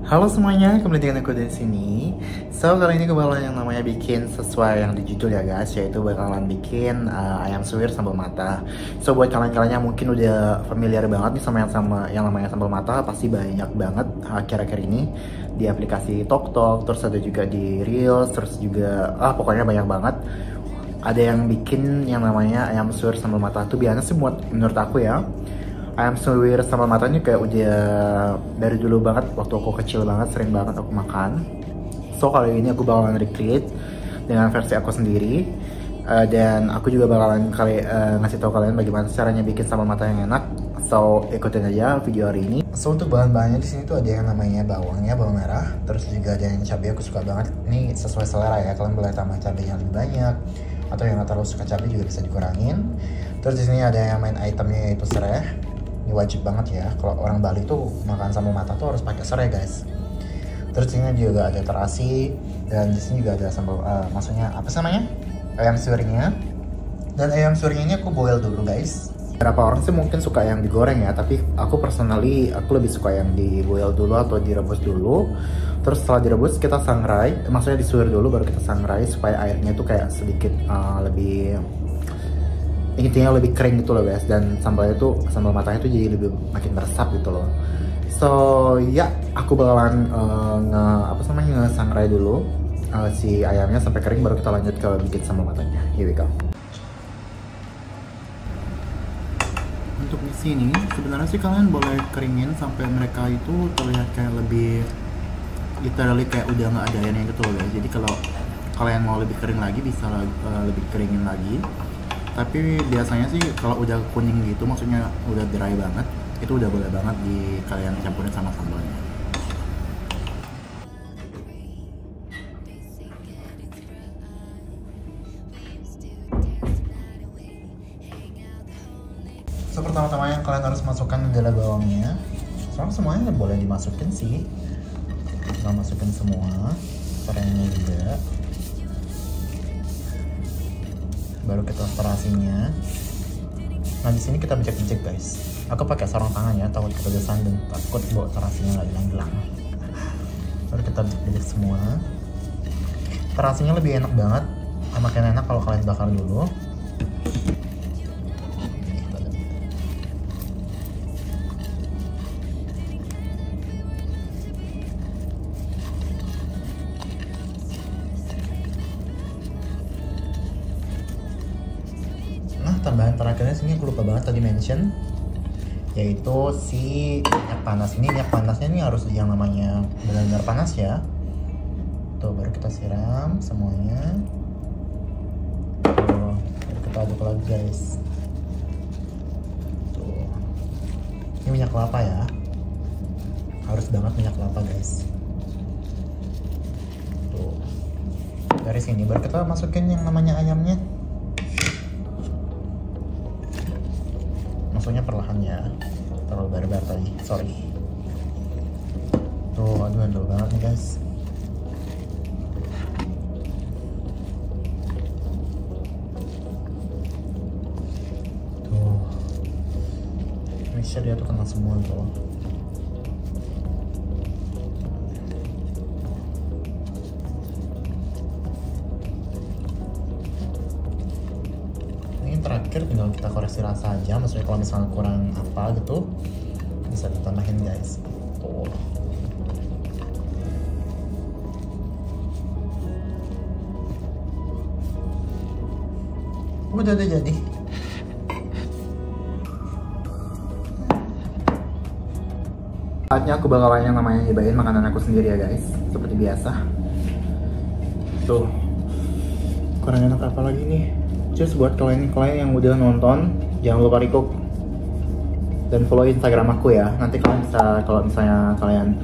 Halo semuanya, kembali dengan aku di sini. So, kali ini aku bakalan yang namanya bikin sesuai yang di judul ya guys, yaitu bakalan bikin ayam suwir sambal mata. So, buat kalian-kalian yang mungkin udah familiar banget nih sama yang namanya sambal mata, pasti banyak banget akhir-akhir ini di aplikasi TokTok, terus ada juga di Reels, terus juga pokoknya banyak banget. Ada yang bikin yang namanya ayam suwir sambal mata. Tuh biasanya sih menurut aku ya, ayam suwir sambal matanya kayak udah dari dulu banget, waktu aku kecil banget sering banget aku makan. So kali ini aku bakalan recreate dengan versi aku sendiri. Dan aku juga bakalan ngasih tahu kalian bagaimana caranya bikin sambal mata yang enak. So ikutin aja video hari ini. So untuk bahan-bahannya di sini tuh ada yang namanya bawang merah, terus juga ada yang cabai, aku suka banget. Ini sesuai selera ya, kalian boleh tambah cabainya lebih banyak atau yang nggak terlalu suka cabai juga bisa dikurangin. Terus di sini ada yang main itemnya yaitu serai. Ini wajib banget ya, kalau orang Bali tuh makan sambal mata tuh harus pakai serai guys. Terus ini juga ada terasi, dan di sini juga ada sambal, maksudnya apa sih namanya, ayam suwirnya. Dan ayam suwirnya ini aku boil dulu guys. Beberapa orang sih mungkin suka yang digoreng ya, tapi aku personally aku lebih suka yang di boil dulu atau direbus dulu. Terus setelah direbus kita sangrai, maksudnya disuwir dulu baru kita sangrai supaya airnya tuh kayak sedikit lebih, intinya lebih kering gitu loh guys, dan sambal matanya tuh jadi lebih makin meresap gitu loh. So ya, aku bakalan nge-sangrai dulu si ayamnya sampai kering, baru kita lanjut ke bikin sambal matanya. Here we go. Untuk di sini sebenarnya sih kalian boleh keringin sampai mereka itu terlihat kayak lebih literally kayak udah nggak ada airnya gitu loh guys. Jadi kalau kalian mau lebih kering lagi bisa lebih keringin lagi. Tapi biasanya sih kalau udah kuning gitu, maksudnya udah dry banget, itu udah boleh banget kalian campurin sama sambalnya. So pertama-tama yang kalian harus masukkan adalah bawangnya. Soalnya semuanya boleh dimasukin sih, kita masukin semua, serainya juga. Baru kita terasinya. Nah di sini kita becek-becek guys. Aku pakai sarung tangan ya, takut kepedesan dan takut bawa terasinya nggak hilang-hilang. Baru kita becek-becek semua. Terasinya lebih enak banget, makin enak kalau kalian bakar dulu. Tambahan terakhirnya sini aku lupa banget tadi mention, yaitu si minyak panas. Ini minyak panasnya ini harus yang namanya benar-benar panas ya. Tuh baru kita siram semuanya. Tuh baru kita aduk lagi guys. Tuh ini minyak kelapa ya, harus banget minyak kelapa guys. Tuh dari sini baru kita masukin yang namanya ayamnya. Maksudnya perlahan ya, terlalu barbar tadi, sorry. Tuh aduh banget nih guys. Tuh make sure dia tuh kena semua tuh. Terakhir tinggal kita koreksi rasa aja, maksudnya kalau misalnya kurang apa gitu bisa ditambahin guys. Tuh udah jadi. Saatnya aku bakalan yang namanya nyobain makanan aku sendiri ya guys, seperti biasa. Tuh kurang enak apa lagi nih. Just buat kalian yang udah nonton, jangan lupa recook dan follow Instagram aku ya. Nanti kalian bisa, kalau misalnya kalian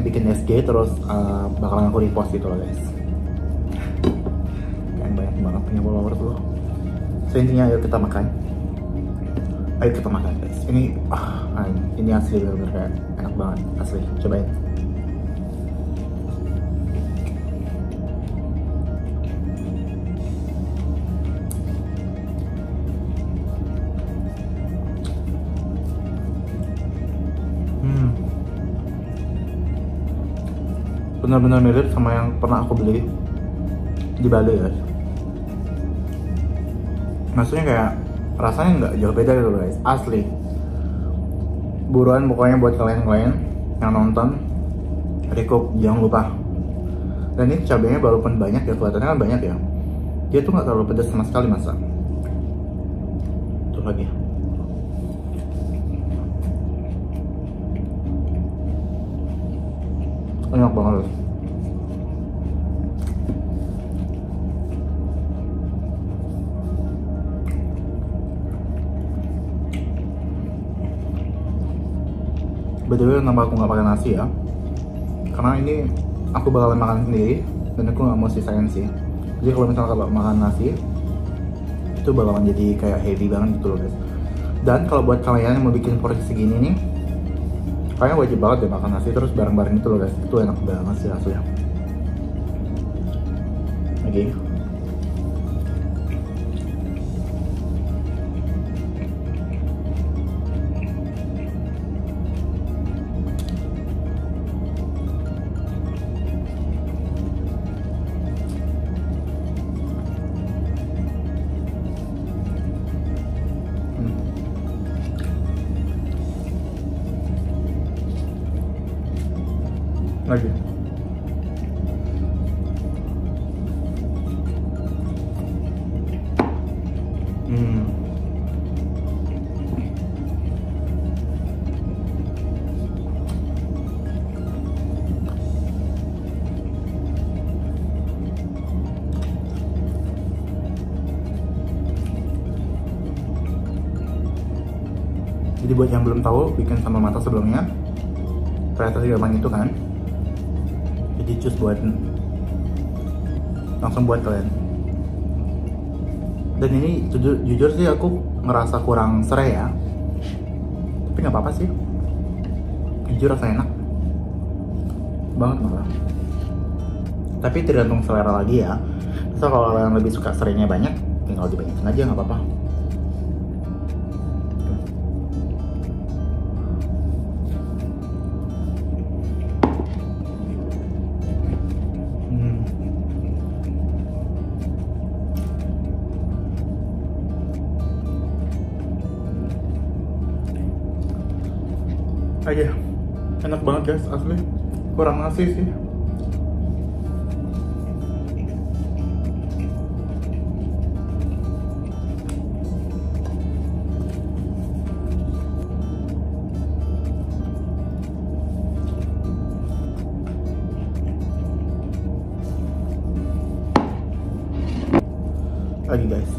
bikin SG terus bakalan aku repost gitu loh guys. Kalian banyak banget punya followers loh. So intinya ayo kita makan. Ayo kita makan guys. Ini asli bener-bener kayak enak banget, asli. Cobain. benar-benar mirip sama yang pernah aku beli di Bali guys. Maksudnya kayak rasanya nggak jauh beda gitu guys, asli. Buruan pokoknya buat kalian-kalian yang nonton, recook jangan lupa. Dan ini cabenya walaupun banyak ya, kelihatannya kan banyak ya, dia tuh nggak terlalu pedas sama sekali masa. Tuh lagi. Enak banget. BTW kenapa aku nggak pakai nasi ya? Karena ini aku bakalan makan sendiri dan aku nggak mau sisain sih. Jadi kalau misalnya kalau makan nasi itu bakalan jadi kayak heavy banget gitu loh guys. Dan kalau buat kalian yang mau bikin porsi segini nih, kalian wajib banget deh makan nasi terus bareng-bareng itu loh guys. Itu enak banget sih aslinya. Oke. Lagi. Jadi buat yang belum tahu, bikin sambal mata sebelumnya ternyata sih gampang itu kan. Jadi cus buat langsung buat kalian. Dan ini jujur sih aku ngerasa kurang serai ya, tapi nggak apa-apa sih, jujur rasanya enak banget malah. Tapi tergantung selera lagi ya. So kalau kalian lebih suka serainya banyak, tinggal dibanyakin aja nggak apa-apa. Aja enak banget guys, asli kurang nasi sih. Lagi guys.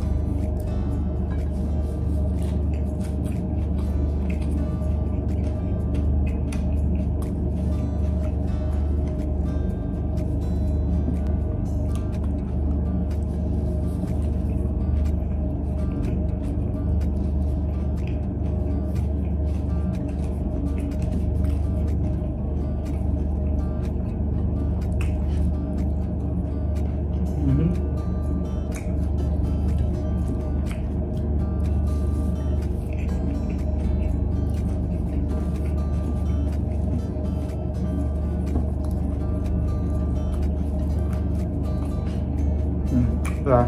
Lah.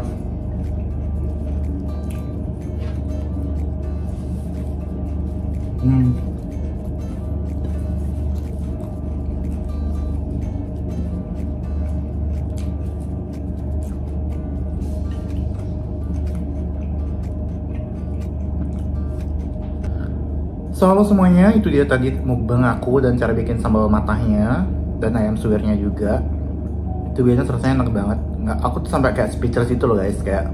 So halo semuanya, itu dia tadi mukbang aku dan cara bikin sambal matahnya dan ayam suwirnya juga. Itu biasanya rasanya enak banget. Nggak, aku tuh sampai kayak speechless itu loh guys, kayak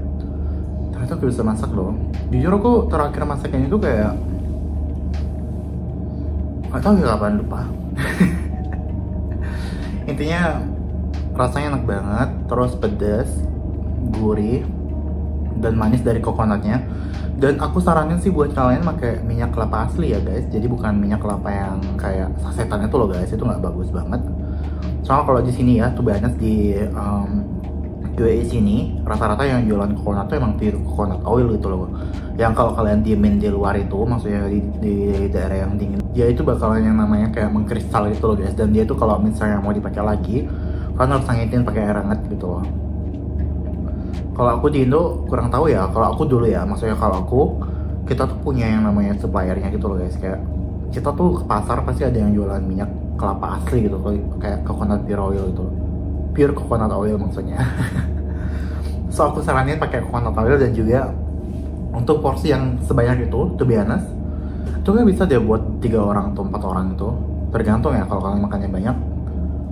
ternyata aku bisa masak loh. Jujur aku terakhir masaknya itu kayak nggak tahu ya kapan, lupa. Intinya rasanya enak banget, terus pedas, gurih, dan manis dari coconutnya. Dan aku saranin sih buat kalian pakai minyak kelapa asli ya guys. Jadi bukan minyak kelapa yang kayak sasetan itu loh guys, itu nggak bagus banget. Soalnya kalau di sini ya, tuh banyak di UAE sini rata-rata yang jualan coconut tuh emang pure coconut oil gitu loh. Yang kalau kalian diemin di luar itu, maksudnya di daerah yang dingin dia itu bakalan yang namanya kayak mengkristal gitu loh guys. Dan dia itu kalau misalnya mau dipakai lagi, kalian harus hangitin pakai air hangat gitu loh. Kalau aku di Indo kurang tahu ya, kalau aku dulu ya, maksudnya kalau aku, kita tuh punya yang namanya suppliernya gitu loh guys. Kayak kita tuh ke pasar pasti ada yang jualan minyak kelapa asli gitu, kayak coconut pure oil gitu, pure coconut oil maksudnya. So aku saranin pakai coconut oil. Dan juga untuk porsi yang sebanyak itu, to be honest, itu kan bisa deh buat 3 orang atau 4 orang itu, tergantung ya. Kalau kalian makannya banyak,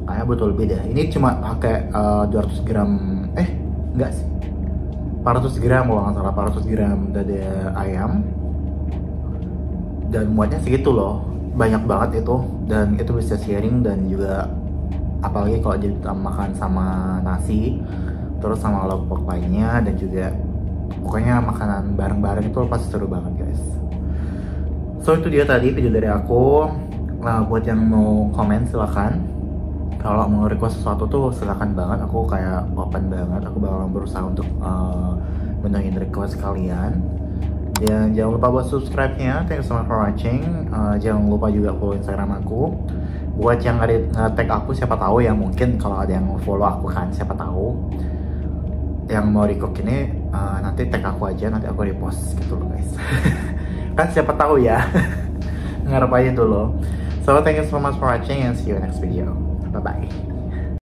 kayak butuh lebih deh. Ini cuma pakai 200 gram, enggak sih, 400 gram kalau nggak salah, 400 gram dada ayam. Dan muatnya segitu loh, banyak banget itu. Dan itu bisa sharing. Dan juga apalagi kalau kita makan sama nasi, terus sama lauk pauk lainnya, dan juga pokoknya makanan bareng-bareng itu pasti seru banget guys. So itu dia tadi video dari aku. Nah, buat yang mau komen silakan. Kalau mau request sesuatu tuh silakan banget, aku kayak open banget. Aku bakal berusaha untuk mendengarin request kalian. Dan jangan lupa buat subscribe-nya. Thank you so much for watching. Jangan lupa juga follow Instagram aku. Buat yang nge-tag aku, siapa tahu ya, mungkin kalau ada yang follow aku kan, siapa tahu yang mau recook ini nanti tag aku aja, nanti aku repost gitu loh guys. Kan siapa tahu ya. Ngarep aja dulu. So thank you so much for watching and see you next video. Bye bye.